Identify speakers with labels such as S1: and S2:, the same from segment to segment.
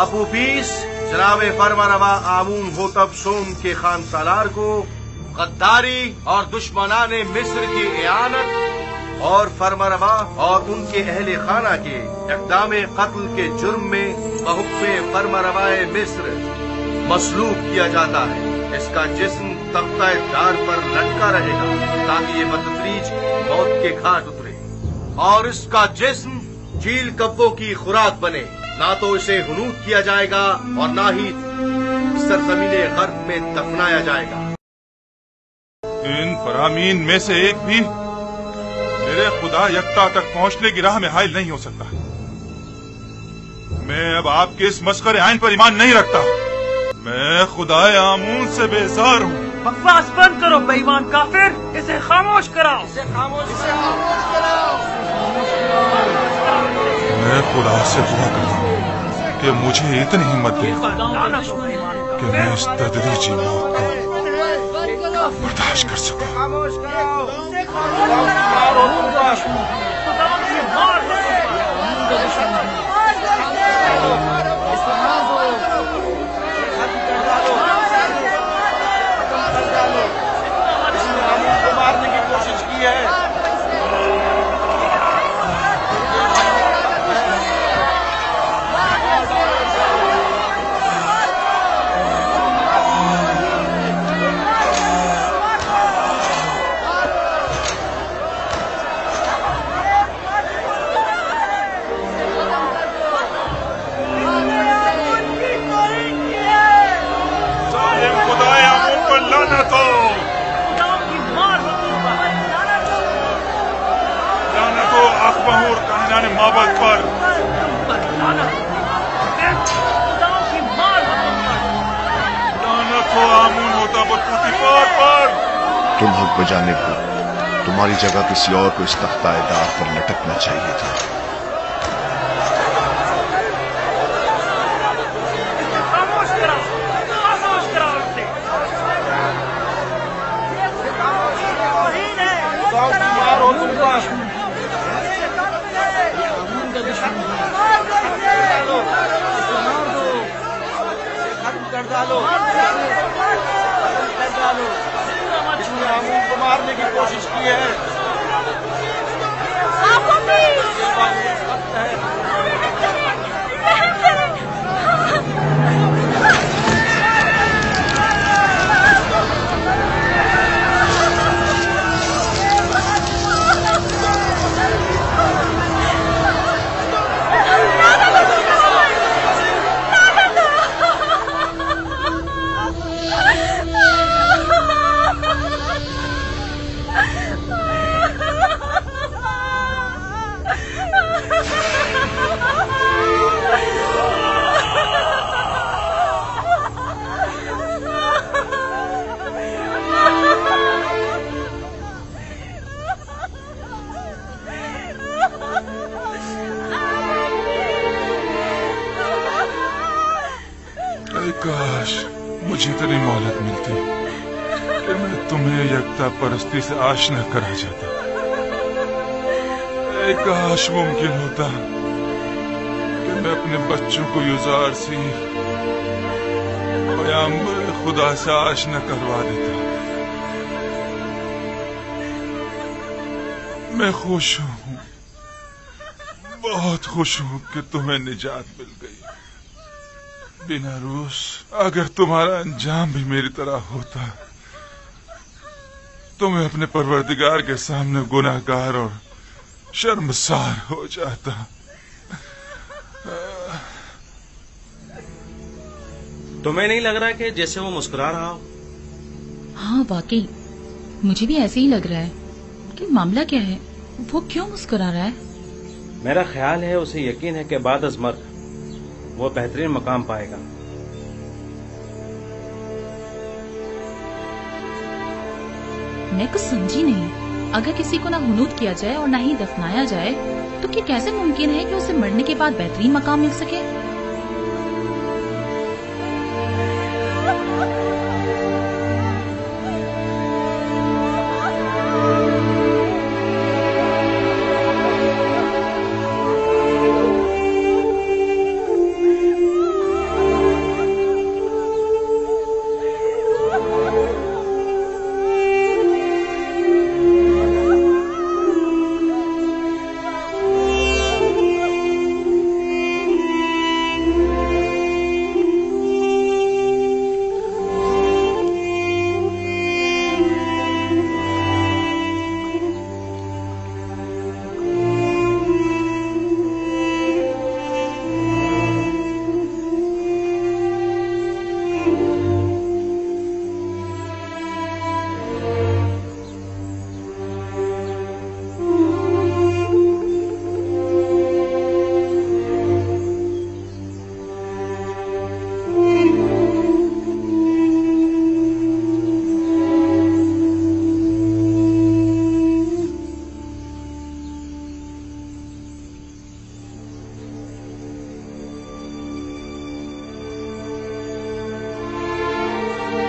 S1: ابو پیس جناب فرمانروا آمون ہوتب سوم کے خان سالار کو غداری اور دشمنان مصر کی اعانت اور فرمانروا اور ان کے اہل خانہ کے اقدام قتل کے جرم میں بحکم فرمانروا مصر مسلوب کیا جاتا ہے۔ اس کا جسم تختہ دار پر لٹکا رہے گا تاکہ یہ بتدریج موت کے گھاٹ اترے، اور اس کا جسم چیل کبوں کی خوراک بنے۔ نہ تو اسے حنوط کیا جائے گا اور نہ ہی سرزمین غرب میں دفنایا جائے گا۔
S2: ان فرامین میں سے ایک بھی میرے خدا یکتا تک پہنچنے کی راہ میں حائل نہیں ہو سکتا۔ میں اب آپ کے اس مسخرے آئین پر ایمان نہیں رکھتا۔ میں خدا آمون سے بیزار ہوں۔
S3: بکواس بند کرو بے ایمان کافر، اسے خاموش کراؤ، اسے خاموش کراؤ۔
S2: میں خدا سے دعا کرتا ہوں کہ مجھے اتنی ہمت دے کہ میں اس تدریجی موت کو برداشت کر سکوں۔
S1: مارنے کی کوشش کی ہے۔
S2: مابد پر لعنت ہو آمون ہوتا پوتیفار پر۔
S4: تم حق بجانے کو تمہاری جگہ کسی اور کو اس تختہ دار پر لٹکنا چاہیے تھا۔
S1: مارنے کی کوشش کی ہے۔
S2: کاش مجھے اتنی مہلت ملتی کہ میں تمہیں یکتا پرستی سے آشنا کرا جاتا۔ اے کاش ممکن ہوتا کہ میں اپنے بچوں کو یزار سی پیغمبر خدا سے آشنا کروا دیتا۔ میں خوش ہوں، بہت خوش ہوں کہ تمہیں نجات مل گئی۔ بنا روس اگر تمہارا انجام بھی میری طرح ہوتا تو میں اپنے پروردگار کے سامنے گناہگار اور شرمسار ہو جاتا۔
S1: تمہیں نہیں لگ رہا کہ جیسے وہ مسکرا رہا ہو؟
S5: ہاں واقعی مجھے بھی ایسے ہی لگ رہا ہے کہ معاملہ کیا ہے، وہ کیوں مسکرا رہا ہے؟
S6: میرا خیال ہے اسے یقین ہے کہ بعد از مرگ وہ بہترین مقام پائے گا۔
S5: میں کچھ سمجھی نہیں، اگر کسی کو نہ حنوط کیا جائے اور نہ ہی دفنایا جائے تو کیا کیسے ممکن ہے کہ اسے مرنے کے بعد بہترین مقام مل سکے؟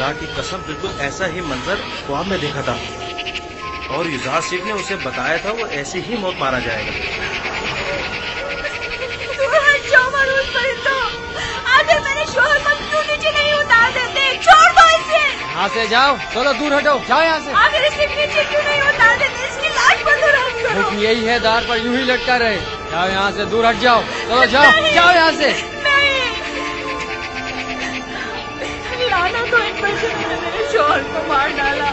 S6: خدا کی قسم بالکل ایسا ہی منظر خواب میں دیکھا تھا اور یزار شیخ نے اسے بتایا تھا وہ ایسی ہی موت مارا جائے گا.
S7: میرے شوہر کو کیوں نیچے نہیں اتار دیتے؟ چھوڑ دو اسے.
S3: یہاں سے جاؤ، چلو دور ہٹو، جاؤ یہاں سے.
S7: آخر اسے نیچے کیوں نہیں اتار دیتے؟ اس کی لاش پر دور ہٹ کرو.
S3: لیکن یہی ہے دار پر یوں ہی لٹکا رہے. جاؤ یہاں سے، دور ہٹ جاؤ. چلو جاؤ جاؤ یہاں سے.
S7: لعنت ہو ان پر جنہوں نے میرے شوہر کو مار ڈالا.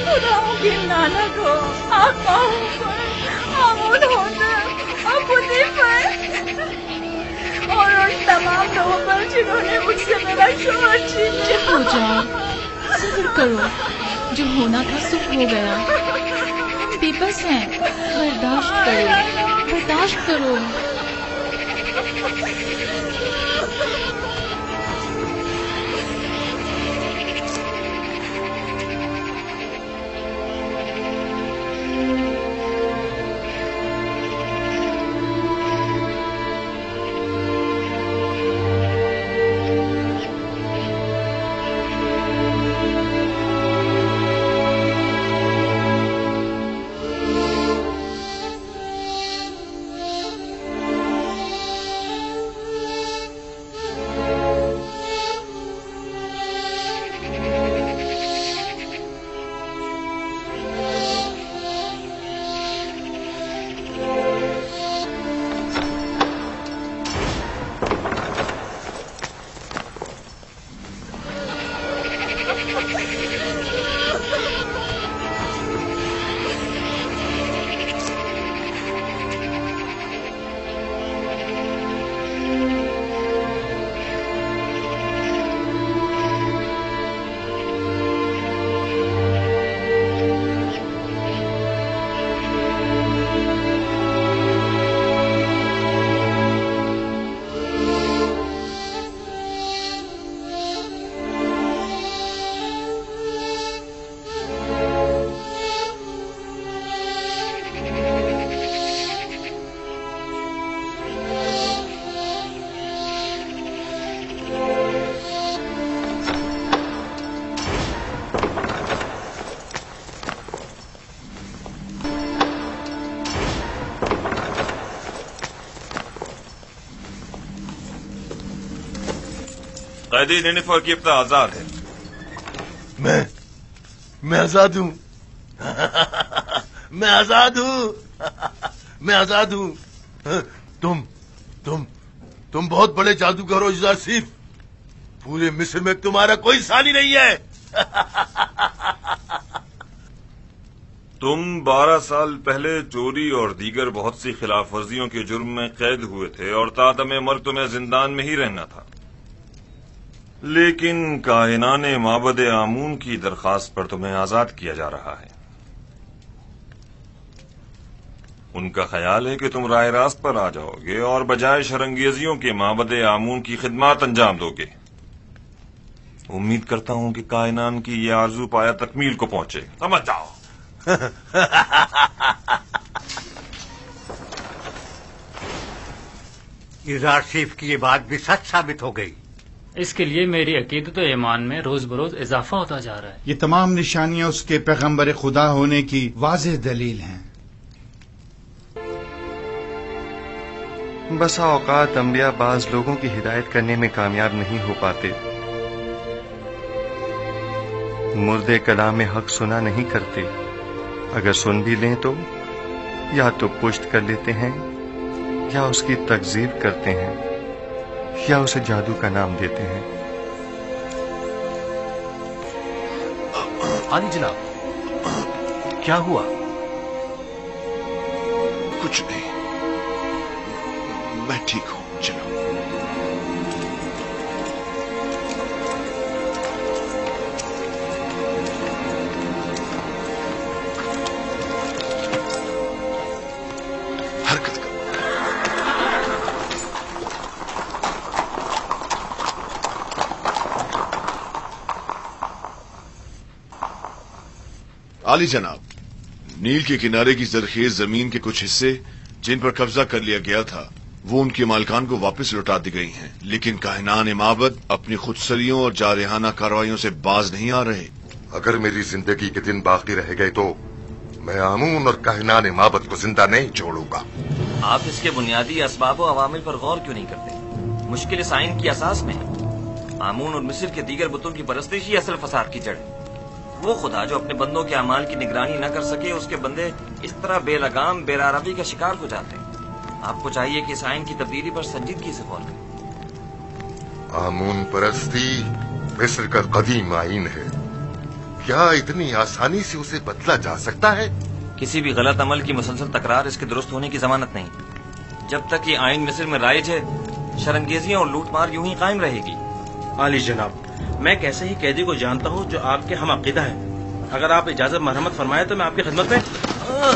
S7: خداؤں کی لعنت ہو آقاؤں پر، آمود ہوتا ابودی پر اور ان تمام لوگوں پر جنہوں نے مجھ سے میرا شوہر چھین لیا.
S5: ہو جاؤ، صبر کرو، جو ہونا تھا سب ہو گیا. ہم بے بس ہیں، برداشت کرو برداشت کرو.
S8: قیدی نینیفر کی ابتدا آزاد ہے.
S2: میں آزاد ہوں. میں آزاد ہوں. میں آزاد ہوں. تم بہت بڑے جادوگر ہو یزار شیخ. پورے مصر میں تمہارا کوئی ثانی نہیں ہے.
S8: تم 12 سال پہلے چوری اور دیگر بہت سی خلاف ورزیوں کے جرم میں قید ہوئے تھے اور تادم مرگ تمہیں زندان میں ہی رہنا تھا. لیکن کاہنان معبد آمون کی درخواست پر تمہیں آزاد کیا جا رہا ہے. ان کا خیال ہے کہ تم راہ راست پر آ جاؤ گے اور بجائے شرنگیزیوں کے معبد آمون کی خدمات انجام دو گے. امید کرتا ہوں کہ کائنان کی یہ آرزو پایا تکمیل کو پہنچے. سمجھ جاؤ.
S9: یزار شیخ کی یہ بات بھی سچ ثابت ہو گئی.
S10: اس کے لیے میری عقیدت و ایمان میں روز بروز اضافہ ہوتا جا رہا ہے.
S11: یہ تمام نشانیاں اس کے پیغمبر خدا ہونے کی واضح دلیل ہیں.
S12: بسا اوقات انبیاء بعض لوگوں کی ہدایت کرنے میں کامیاب نہیں ہو پاتے، مردے کلام حق سنا نہیں کرتے، اگر سن بھی لیں تو یا تو پشت کر لیتے ہیں یا اس کی تکذیب کرتے ہیں یا اسے جادو کا نام دیتے ہیں۔
S6: عالی جناب، کیا ہوا؟
S4: کچھ نہیں، میں ٹھیک ہوں جناب۔ حرکت کرو۔ عالی جناب، نیل کے کنارے کی زرخیز زمین کے کچھ حصے جن پر قبضہ کر لیا گیا تھا وہ ان کے مالکان کو واپس لوٹا دی گئی ہیں، لیکن کاہنان معبد اپنی خودسریوں اور جارحانہ کارروائیوں سے باز نہیں آ رہے۔
S2: اگر میری زندگی کے دن باقی رہ گئے تو میں آمون اور کاہنان معبد کو زندہ نہیں چھوڑوں گا۔
S13: آپ اس کے بنیادی اسباب و عوامل پر غور کیوں نہیں کرتے؟ مشکل اس آئین کی اساس میں ہے۔ آمون اور مصر کے دیگر بتوں کی پرستش ہی اصل فساد کی جڑ ہے۔ وہ خدا جو اپنے بندوں کے اعمال کی نگرانی نہ کر سکے، اس کے بندے اس طرح بے لگام بے روی کا شکار ہو جاتے ہیں۔ آپ کو چاہیے کہ اس آئین کی تبدیلی پر سنجیدگی سے غور کریں۔
S2: آمون پرستی مصر کا قدیم آئین ہے، کیا اتنی آسانی سے اسے بدلا جا سکتا ہے؟
S13: کسی بھی غلط عمل کی مسلسل تکرار اس کے درست ہونے کی ضمانت نہیں۔ جب تک یہ آئین مصر میں رائج ہے، شرنگیزیاں اور لوٹ مار یوں ہی قائم رہے گی۔
S6: عالی جناب، میں ایک ایسے ہی قیدی کو جانتا ہوں جو آپ کے ہم عقیدہ ہے۔ اگر آپ اجازت مرحمت فرمائے تو میں آپ کی خدمت میں۔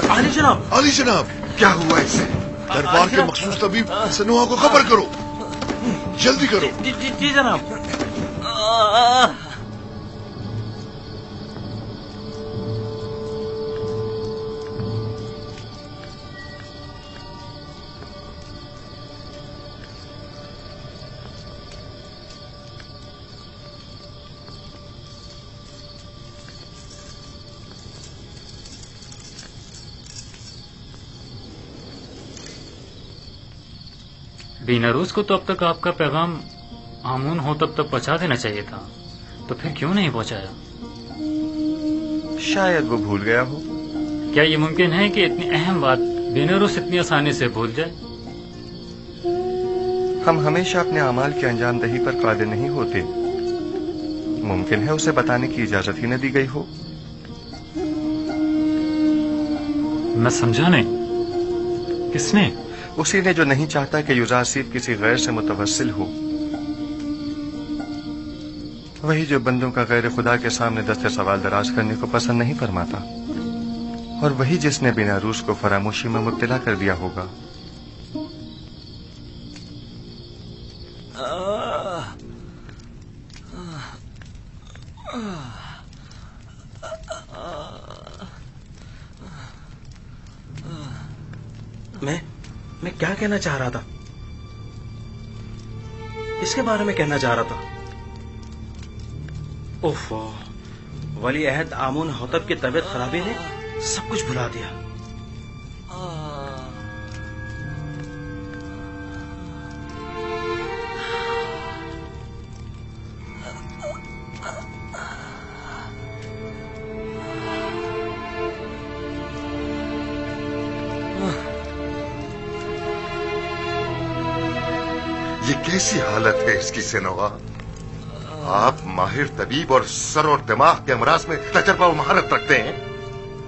S6: عالی جناب،
S4: علی جناب،
S2: کیا ہوا اسے؟
S4: دربار کے مخصوص طبیب سنوا کو خبر کرو، جلدی کرو۔
S6: جی جناب۔
S10: بیناروس کو تو اب تک آپ کا پیغام آمون ہو تب تک پہنچا دینا چاہیے تھا، تو پھر کیوں نہیں پہنچایا؟
S12: شاید وہ بھول گیا ہو۔
S10: کیا یہ ممکن ہے کہ اتنی اہم بات بیناروس اتنی آسانی سے بھول جائے؟
S12: ہم ہمیشہ اپنے اعمال کی انجام دہی پر قادر نہیں ہوتے، ممکن ہے اسے بتانے کی اجازت ہی نہ دی گئی ہو۔
S10: میں سمجھا نہیں، کس نے؟
S12: اسی نے جو نہیں چاہتا کہ یوزاسیف کسی غیر سے متوسل ہو، وہی جو بندوں کا غیر خدا کے سامنے دست سوال دراز کرنے کو پسند نہیں فرماتا، اور وہی جس نے بیناروس کو فراموشی میں مبتلا کر دیا ہوگا۔
S6: میں کیا کہنا چاہ رہا تھا؟ اس کے بارے میں کہنا چاہ رہا تھا۔ اوف، ولی عہد آمون حتب کی طبیعت خرابی نے سب کچھ بھلا دیا۔
S2: یہ کیسی حالت ہے اس کی سنوا؟ آپ ماہر طبیب اور سر اور دماغ کے امراض میں تجربہ و مہارت رکھتے ہیں،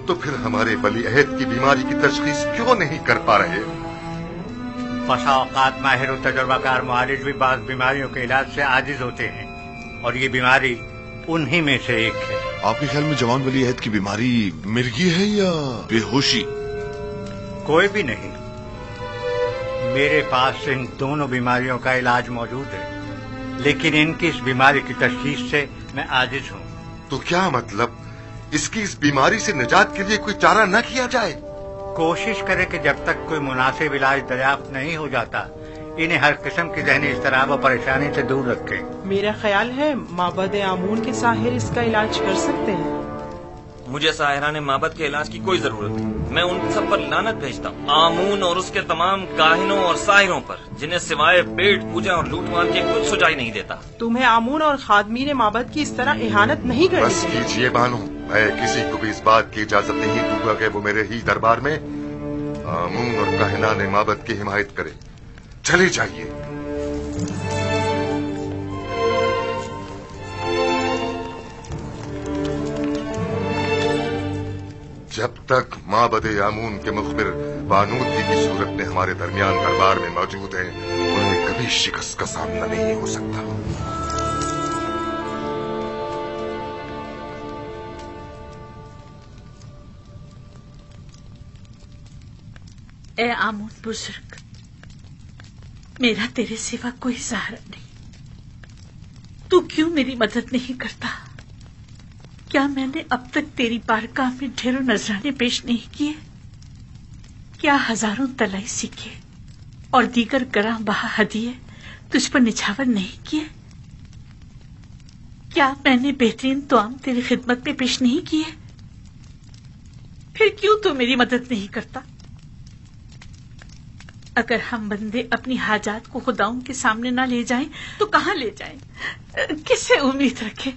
S2: تو پھر ہمارے ولی عہد کی بیماری کی تشخیص کیوں نہیں کر پا رہے؟
S9: بسا اوقات ماہر و تجربہ کار معالج بھی بعض بیماریوں کے علاج سے عاجز ہوتے ہیں، اور یہ بیماری انہی میں سے ایک ہے۔
S4: آپ کے خیال میں جوان ولی عہد کی بیماری مرگی ہے یا بے ہوشی؟
S9: کوئی بھی نہیں، میرے پاس ان دونوں بیماریوں کا علاج موجود ہے، لیکن ان کی اس بیماری کی تشخیص سے میں عاجز ہوں۔
S2: تو کیا مطلب اس کی اس بیماری سے نجات کے لیے کوئی چارہ نہ کیا جائے؟
S9: کوشش کرے کہ جب تک کوئی مناسب علاج دریافت نہیں ہو جاتا انہیں ہر قسم کی ذہنی اضطراب و پریشانی سے دور رکھے۔
S14: میرا خیال ہے معبد آمون کے ساحر اس کا علاج کر سکتے ہیں۔
S13: مجھے ساحران معبد کے علاج کی کوئی ضرورت نہیں۔ میں ان سب پر لعنت بھیجتا ہوں، آمون اور اس کے تمام کاہنوں اور ساحروں پر، جنہیں سوائے پیٹ پوجا اور لوٹ مار کے کچھ سجائی نہیں دیتا۔
S14: تمہیں آمون اور خادمین معبد کی اس طرح اہانت نہیں کرنی
S2: بس کیجیے بانو، میں کسی کو بھی اس بات کی اجازت نہیں دوں گا کہ وہ میرے ہی دربار میں آمون اور کاہنان معبد کی حمایت کرے۔ چلی جائیے۔ جب تک معبد آمون کے مخبر بانودی کی صورت میں ہمارے درمیان دربار میں موجود ہیں، انہیں کبھی شکست کا سامنا نہیں ہو سکتا۔
S7: اے آمون بزرگ، میرا تیرے سوا کوئی سہارا نہیں، تو کیوں میری مدد نہیں کرتا؟ کیا میں نے اب تک تیری بارگاہ میں ڈھیروں نذرانے پیش نہیں کیے؟ کیا ہزاروں طلائی سکے اور دیگر گراں بہا ہدیے تجھ پر نچھاور نہیں کیے؟ کیا میں نے بہترین طعام تیری خدمت میں پیش نہیں کیے؟ پھر کیوں تو میری مدد نہیں کرتا؟ اگر ہم بندے اپنی حاجات کو خداؤں کے سامنے نہ لے جائیں تو کہاں لے جائیں؟ کس سے امید رکھیں؟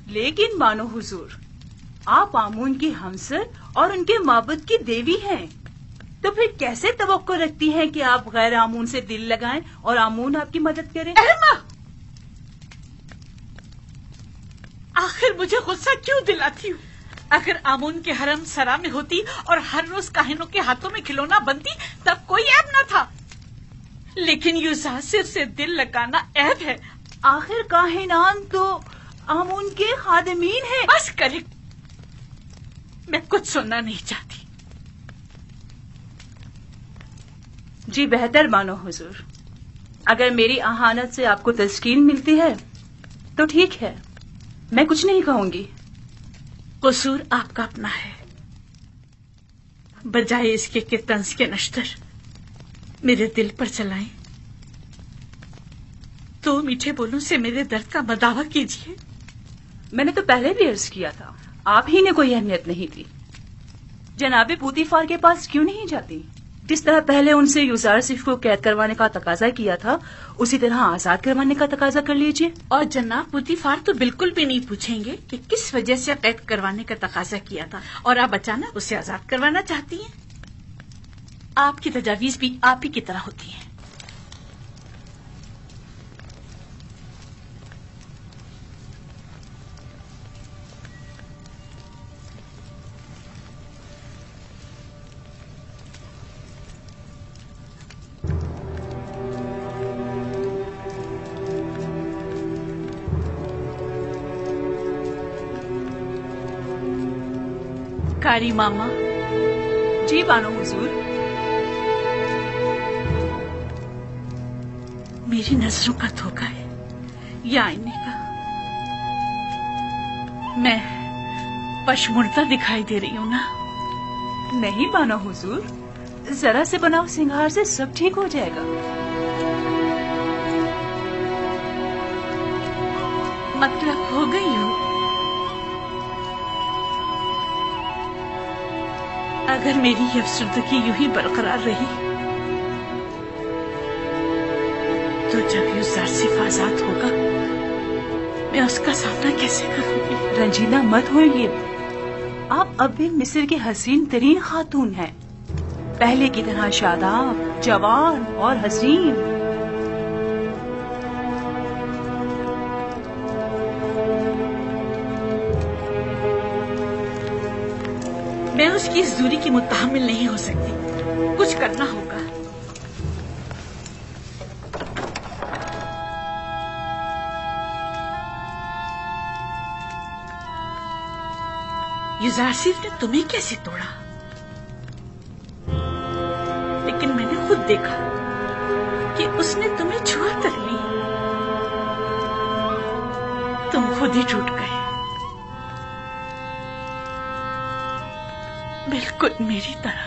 S15: لیکن مانو حضور، آپ آمون کی ہمسر اور ان کے معبد کی دیوی ہیں، تو پھر کیسے توقع رکھتی ہیں کہ آپ غیر آمون سے دل لگائیں اور آمون آپ کی مدد کرے؟
S7: آخر مجھے غصہ کیوں دلاتی ہوں؟ اگر آمون کے حرم سرا میں ہوتی اور ہر روز کاہنوں کے ہاتھوں میں کھلونا بنتی تب کوئی عیب نہ تھا، لیکن یوزاسر سے دل لگانا عیب ہے۔
S15: آخر کاہنان تو آمون کے خادمین ہیں۔
S7: بس کرے، میں کچھ سننا نہیں چاہتی۔
S15: جی بہتر مانو حضور، اگر میری اہانت سے آپ کو تسکین ملتی ہے تو ٹھیک ہے، میں کچھ نہیں کہوں گی۔
S7: قصور آپ کا اپنا ہے، بجائے اس کے کہ طنز کے نشتر میرے دل پر چلائیں تو میٹھے بولوں سے میرے درد کا مداوع کیجیے۔
S15: میں نے تو پہلے بھی عرض کیا تھا، آپ ہی نے کوئی اہمیت نہیں دی۔ جناب پوتیفار کے پاس کیوں نہیں جاتی؟ جس طرح پہلے ان سے یوزارسف کو قید کروانے کا تقاضا کیا تھا، اسی طرح آزاد کروانے کا تقاضا کر لیجیے۔
S7: اور جناب پوتیفار تو بالکل بھی نہیں پوچھیں گے کہ کس وجہ سے قید کروانے کا تقاضا کیا تھا اور آپ اچانک اسے آزاد کروانا چاہتی ہیں۔ آپ کی تجاویز بھی آپ ہی کی طرح ہوتی ہیں۔ کاری ماما۔
S15: جی بانو حضور۔
S7: میری نظروں کا دھوکہ ہے یا آئینے کا؟ میں پشمردہ دکھائی دے رہی ہوں نا؟
S15: نہیں بانو حضور، ذرا سے بناؤ سنگھار سے سب ٹھیک ہو جائے گا۔
S7: مطلب ہو گئی ہوں؟ اگر میری یہ افسردگی یوں ہی برقرار رہی تو جب یوزارسف آزاد ہوگا میں اس کا سامنا کیسے کروں گی؟
S15: رنجیدہ مت ہوئیے، آپ اب بھی مصر کی حسین ترین خاتون ہیں، پہلے کی طرح شاداب، جوان اور حسین۔
S7: میں اس کی اس دوری کی متحمل نہیں ہو سکتی، کچھ کرنا ہوگا۔ یوزارسف نے تمہیں کیسے توڑا؟ لیکن میں نے خود دیکھا کہ اس نے تمہیں چھوا تک لی، تم خود ہی ٹوٹ گئے، بالکل میری طرح۔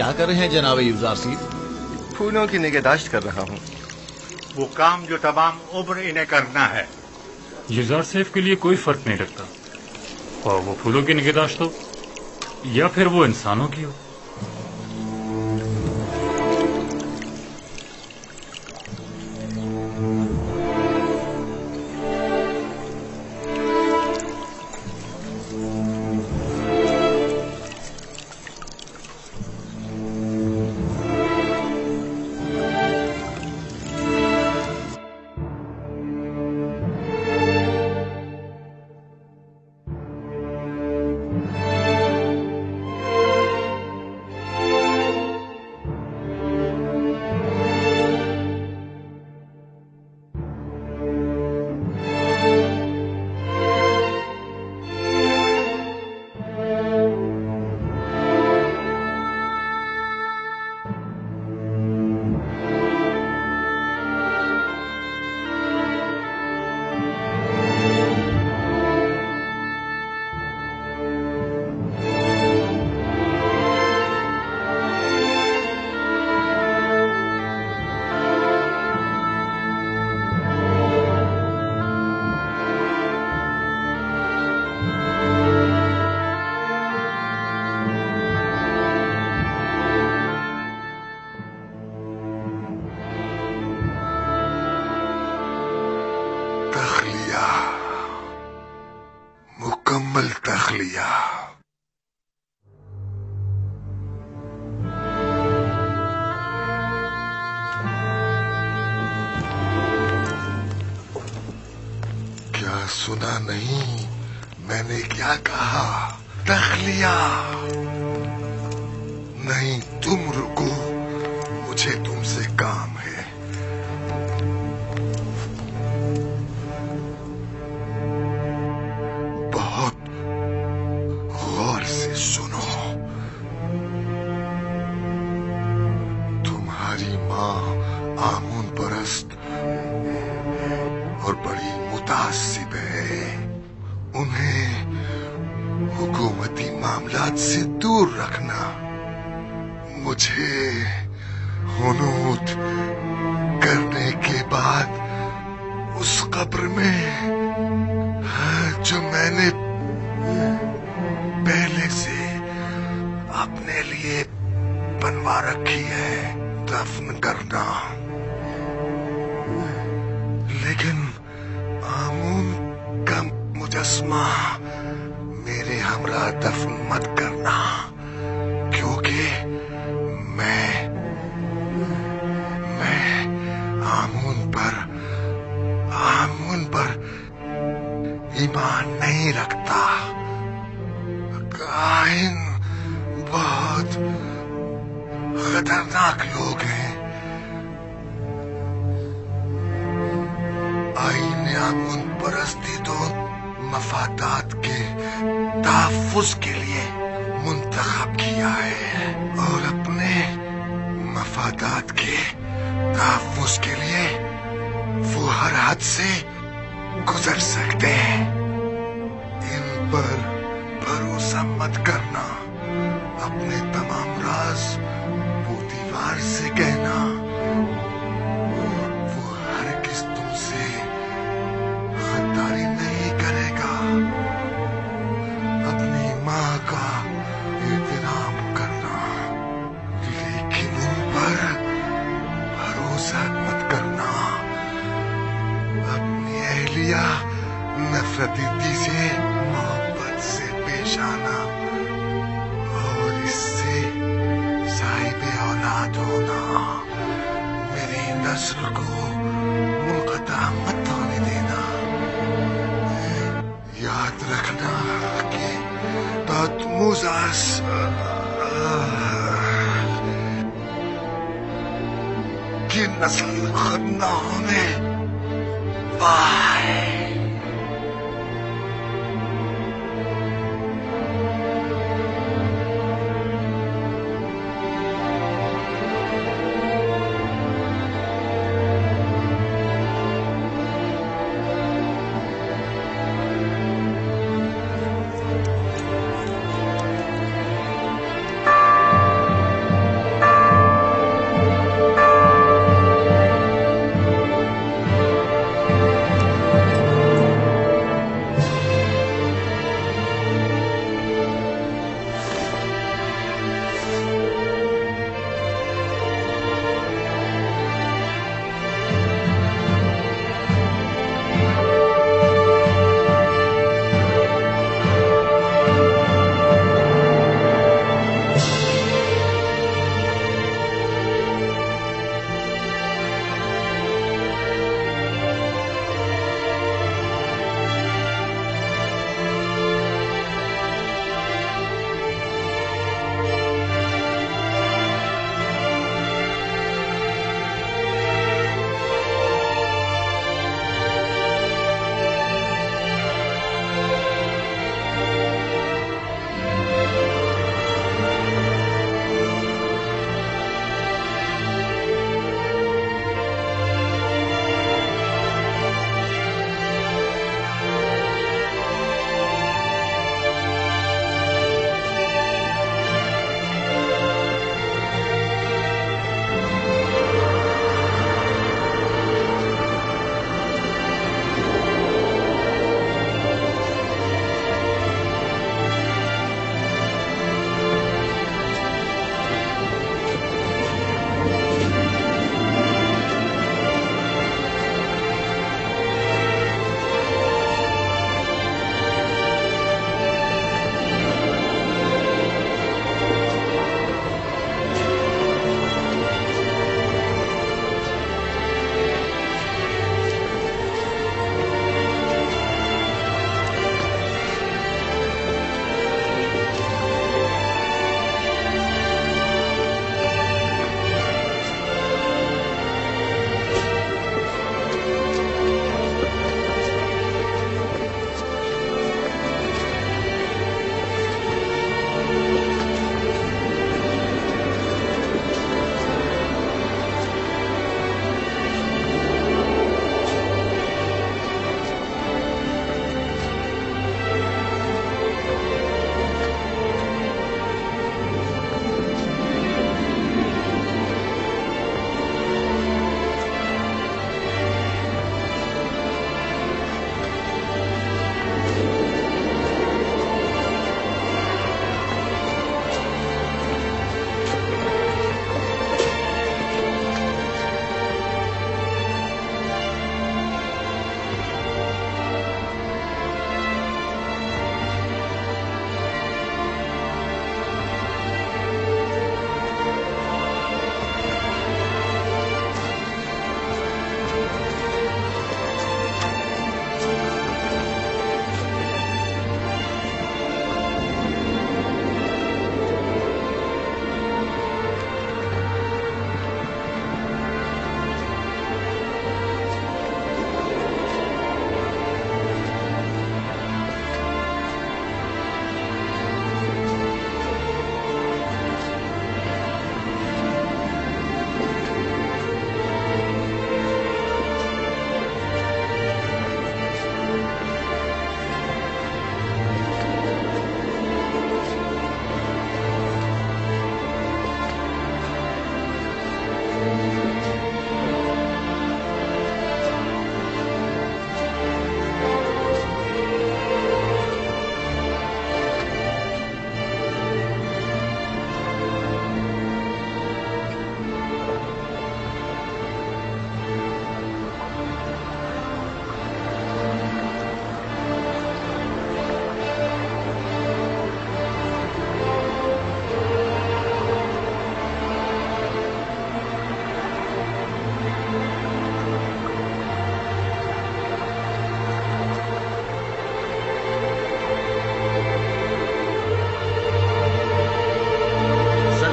S16: کیا کر رہے ہیں جناب یوزار سیف؟
S12: پھولوں کی نگہداشت کر رہا ہوں.
S9: وہ کام جو تمام عمر انہیں کرنا ہے.
S10: یوزار سیف کے لیے کوئی فرق نہیں رکھتا، اور وہ پھولوں کی نگہداشت ہو یا پھر وہ انسانوں کی ہو.
S2: مکمل تخلیہ. کیا سنا نہیں میں نے کیا کہا؟ تخلیہ. نہیں تم رکو، مجھے تم سے کام ہے. آمون پرست اور بڑی متعصب ہے. انہیں حکومتی معاملات سے دور رکھنا. مجھے حنوط کرنے کے بعد اس قبر میں جو میں نے پہلے سے اپنے لیے بنوا رکھی ہے دفن کرنا. لیکن آمون کا مجسمہ میرے ہمراہ دفن مت کرنا، کیونکہ میں آمون پر ایمان نہیں رکھتا. کاہن بہت خطرناک لوگ ہیں. آئین آمون پرستی تو مفادات کے تحفظ کے لیے منتخب کیا ہے، اور اپنے مفادات کے تحفظ کے لیے وہ ہر حد سے گزر سکتے ہیں. ان پر بھروسہ مت کرنا. اپنے تمام راز پوتیوار سے کہنا. وہ ہرگز تم سے غداری نہیں کرے گا. اپنی ماں کا احترام کرنا، لیکن ان پر بھروسہ مت کرنا. اپنی اہلیہ نفرتی سے محبت سے پیش آنا، اور اس سے صاحب اولاد ہونا. میری نسل کو منقطع مت ہونے دینا. یاد رکھنا کہ بادموزاس کی نسل ختم نہ ہونے پائے.